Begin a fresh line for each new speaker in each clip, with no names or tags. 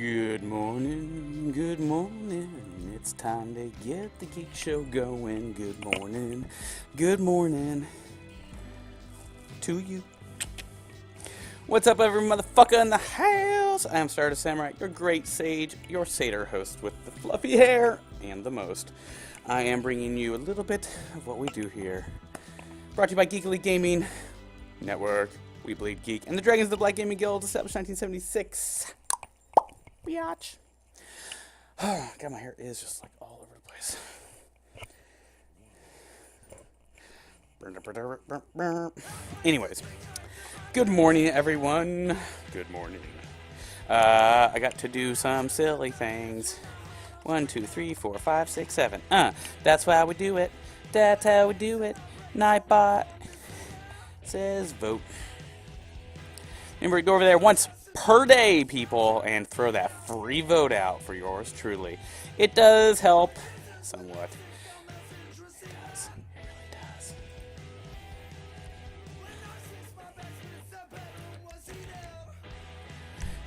Good morning, good morning. It's time to get the Geek Show going. Good morning to you. What's up, every motherfucker in the house? I am Stardust Samurai, your great sage, your satyr host with the fluffy hair and the most. I am bringing you a little bit of what we do here. Brought to you by Geek Elite Gaming Network. We bleed geek. And the Dragons of the Black Gaming Guild, established 1976. Biatch. God, my hair is just like all over the place. Anyways, good morning, everyone. Good morning. I got to do some silly things. 1, 2, 3, 4, 5, 6, 7. That's why we do it. That's how we do it. Nightbot says vote. Remember to go over there once per day, people, and throw that free vote out for yours truly. It does help somewhat. It does. It really does.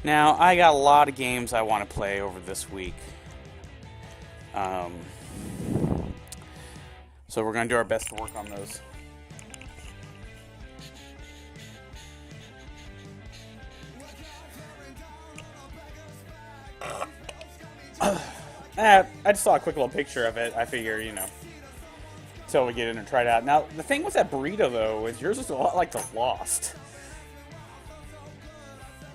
Now, I got a lot of games I want to play over this week. So we're going to do our best to work on those. I just saw a quick little picture of it. I figure, until we get in and try it out. Now, the thing with that burrito, though, is yours is a lot like the Lost.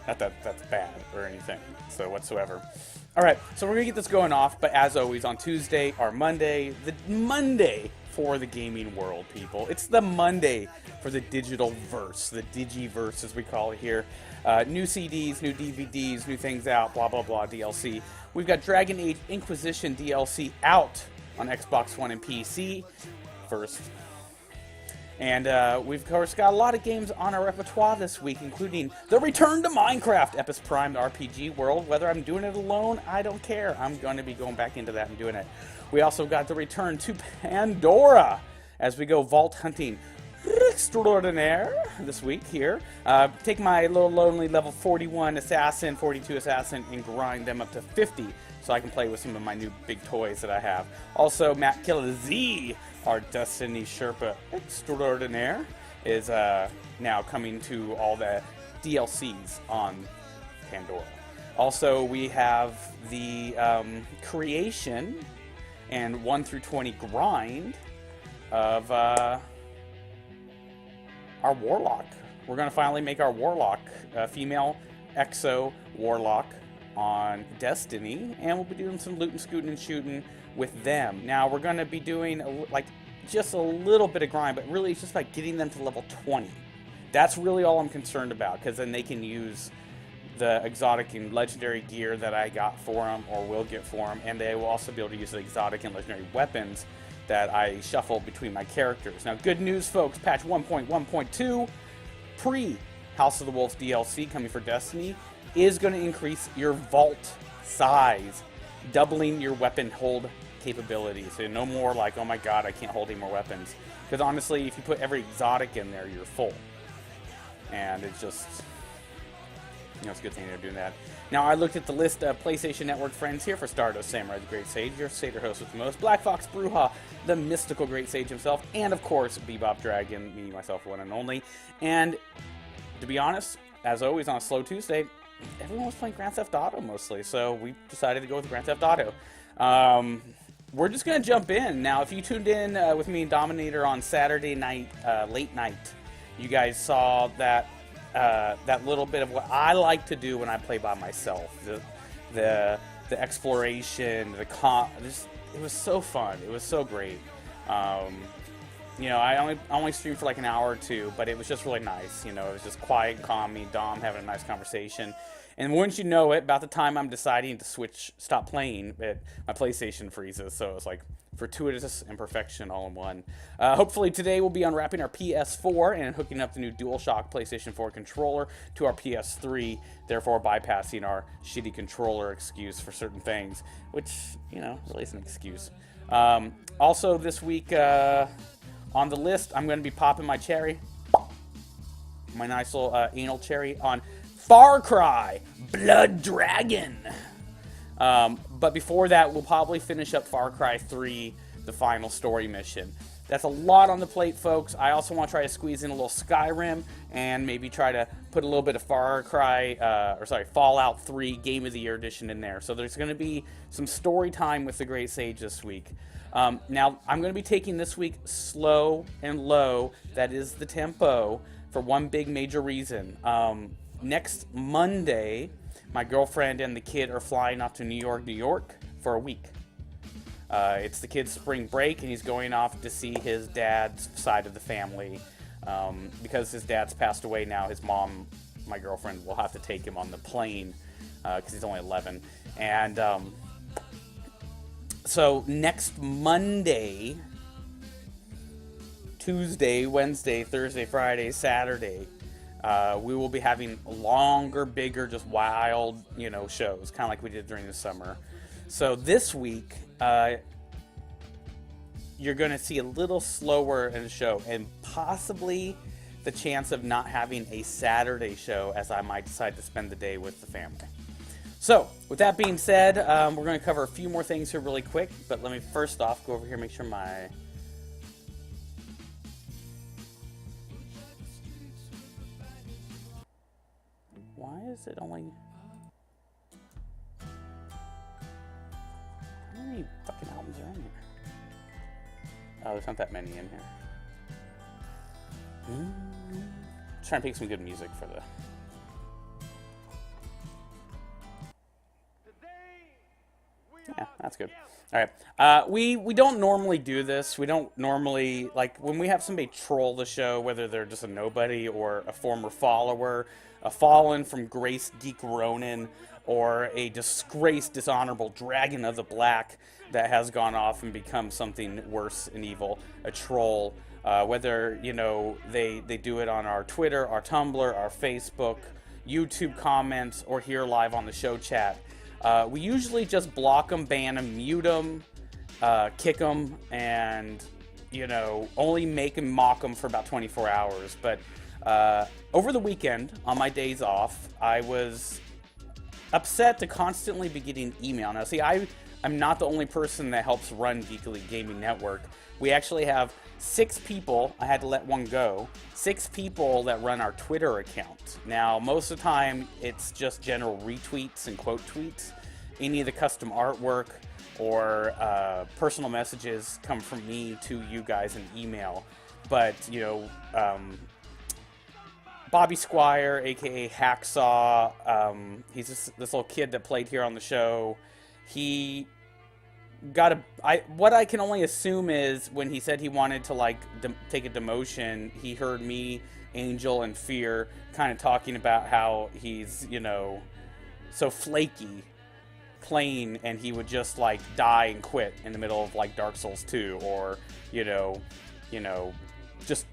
Not that that's bad or anything, so whatsoever. Alright, so we're going to get this going off, but as always, on Tuesday or Monday, the Monday for the gaming world, people. It's the Monday for the digital verse, the Digiverse as we call it here. New CDs, new DVDs, new things out, blah, blah, blah, DLC. We've got Dragon Age Inquisition DLC out on Xbox One and PC first. And we've, of course, got a lot of games on our repertoire this week, including the return to Minecraft, Epis Prime RPG World. Whether I'm doing it alone, I don't care. I'm going to be going back into that and doing it. We also got the return to Pandora as we go vault hunting extraordinaire this week here. Take my little lonely level 41 assassin, 42 assassin, and grind them up to 50 so I can play with some of my new big toys that I have. Also, Matt Killer Z, our Destiny Sherpa extraordinaire, is now coming to all the DLCs on Pandora. Also, we have the creation and 1 through 20 grind of our Warlock. We're going to finally make our Warlock, female Exo Warlock on Destiny, and we'll be doing some looting, scooting, and shooting with them. Now, we're going to be doing just a little bit of grind, but really it's just like getting them to level 20. That's really all I'm concerned about, because then they can use the exotic and legendary gear that I got for them, or will get for them, and they will also be able to use the exotic and legendary weapons that I shuffle between my characters. Now, good news, folks. Patch 1.1.2, pre-House of the Wolves DLC coming for Destiny, is going to increase your vault size, doubling your weapon hold capabilities. So no more like, oh my god, I can't hold any more weapons. Because honestly, if you put every exotic in there, you're full. And it's just, it's a good thing they're doing that. Now, I looked at the list of PlayStation Network friends here for Stardust Samurai, the Great Sage, your Satyr host with the most, Black Fox Bruja, the mystical Great Sage himself, and of course, Bebop Dragon, me, myself, one and only. And to be honest, as always on a slow Tuesday, everyone was playing Grand Theft Auto mostly, so we decided to go with Grand Theft Auto. We're just going to jump in. Now, if you tuned in with me and Dominator on Saturday night, late night, you guys saw that that little bit of what I like to do when I play by myself. The exploration, it was so fun. It was so great. I only streamed for like an hour or two, but it was just really nice. It was just quiet, calm, me, Dom having a nice conversation. And once you know it, about the time I'm deciding to stop playing, my PlayStation freezes. So it's like fortuitous and perfection all in one. Hopefully today we'll be unwrapping our PS4 and hooking up the new DualShock PlayStation 4 controller to our PS3, therefore bypassing our shitty controller excuse for certain things, which, really is an excuse. Also this week on the list, I'm going to be popping my cherry, my nice little anal cherry on Far Cry Blood Dragon. But before that, we'll probably finish up Far Cry 3, the final story mission. That's a lot on the plate, folks. I also want to try to squeeze in a little Skyrim and maybe try to put a little bit of Fallout 3 Game of the Year edition in there. So there's going to be some story time with the Great Sage this week. Now, I'm going to be taking this week slow and low. That is the tempo for one big major reason. Next Monday, my girlfriend and the kid are flying off to New York for a week. It's the kid's spring break, and he's going off to see his dad's side of the family. Because his dad's passed away now, his mom, my girlfriend, will have to take him on the plane because he's only 11. And so next Monday, Tuesday, Wednesday, Thursday, Friday, Saturday, we will be having longer, bigger, just wild, shows, kind of like we did during the summer. So this week, you're going to see a little slower in the show, and possibly the chance of not having a Saturday show, as I might decide to spend the day with the family. So, with that being said, we're going to cover a few more things here really quick, but let me first off go over here and make sure my... Why is it only... How many fucking albums are in here? Oh, there's not that many in here. Trying to pick some good music for the... Yeah, that's good. All right. We don't normally do this. We don't normally, like, when we have somebody troll the show, whether they're just a nobody or a former follower, a fallen from Grace Geek Ronin, or a disgraced, dishonorable dragon of the black that has gone off and become something worse and evil, a troll. Whether, they do it on our Twitter, our Tumblr, our Facebook, YouTube comments, or here live on the show chat. We usually just block them, ban them, mute them, kick them, and, only make and mock them for about 24 hours. But over the weekend, on my days off, I was upset to constantly be getting email. Now, see, I'm not the only person that helps run Geekly Gaming Network. We actually have 6 people. I had to let one go. 6 people that run our Twitter account. Now, most of the time, it's just general retweets and quote tweets. Any of the custom artwork or personal messages come from me to you guys in email. But, Bobby Squire, aka Hacksaw, he's this little kid that played here on the show. He got what I can only assume is when he said he wanted to take a demotion, he heard me, Angel, and Fear kind of talking about how he's so flaky playing, and he would just die and quit in the middle of Dark Souls 2, or just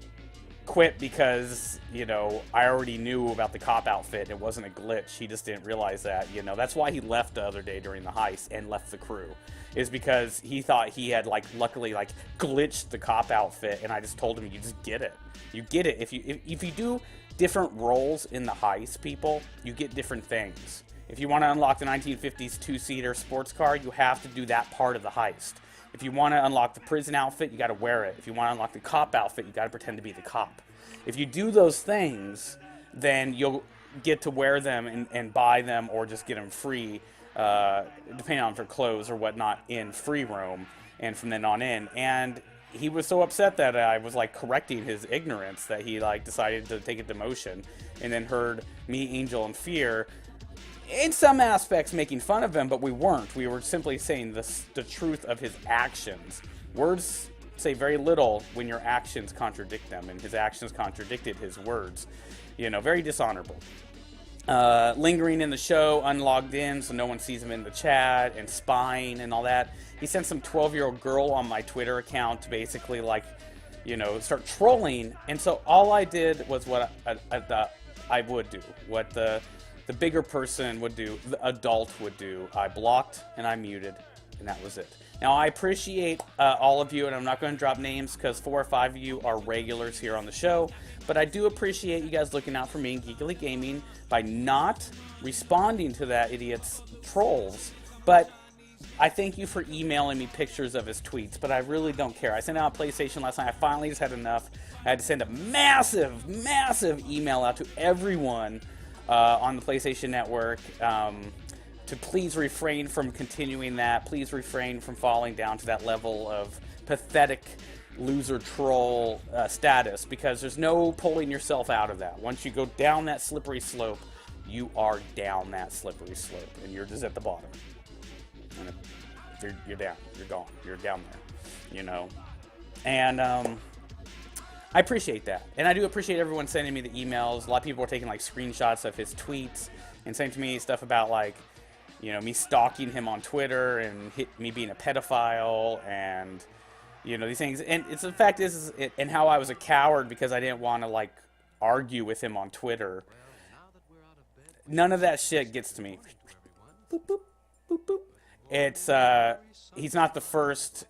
quit because I already knew about the cop outfit. It wasn't a glitch. He just didn't realize that. That's why he left the other day during the heist and left the crew, is because he thought he had luckily glitched the cop outfit, and I just told him, you just get it. You get it. If you do different roles in the heist, people, you get different things. If you want to unlock the 1950s 2-seater sports car, you have to do that part of the heist. If you want to unlock the prison outfit, you got to wear it. If you want to unlock the cop outfit, you got to pretend to be the cop. If you do those things, then you'll get to wear them and buy them, or just get them free, depending on for clothes or whatnot, in free roam, and from then on in. And he was so upset that I was correcting his ignorance that he decided to take a demotion, and then heard me, Angel, and Fear, in some aspects, making fun of him, but we weren't. We were simply saying the truth of his actions. Words say very little when your actions contradict them, and his actions contradicted his words. Very dishonorable. Lingering in the show, unlogged in, so no one sees him in the chat, and spying and all that. He sent some 12-year-old girl on my Twitter account to basically, start trolling. And so all I did was what I would do, what the bigger person would do, the adult would do. I blocked and I muted, and that was it. Now, I appreciate all of you, and I'm not going to drop names because 4 or 5 of you are regulars here on the show, but I do appreciate you guys looking out for me in Geekly Gaming by not responding to that idiot's trolls, But I thank you for emailing me pictures of his tweets, but I really don't care. I sent out a PlayStation last night. I finally just had enough. I had to send a massive, massive email out to everyone on the PlayStation Network to please refrain from continuing that. Please refrain from falling down to that level of pathetic loser troll status, because there's no pulling yourself out of that. Once you go down that slippery slope, you are down that slippery slope, and you're just at the bottom. And you're down. You're gone. You're down there, you know. And I appreciate that, and I do appreciate everyone sending me the emails. A lot of people are taking like screenshots of his tweets and sending to me stuff about, like, you know, me stalking him on Twitter and me being a pedophile, and you know, these things. And it's the fact is and how I was a coward because I didn't want to like argue with him on Twitter. None of that shit gets to me. Boop, boop, boop, boop. It's he's not the first.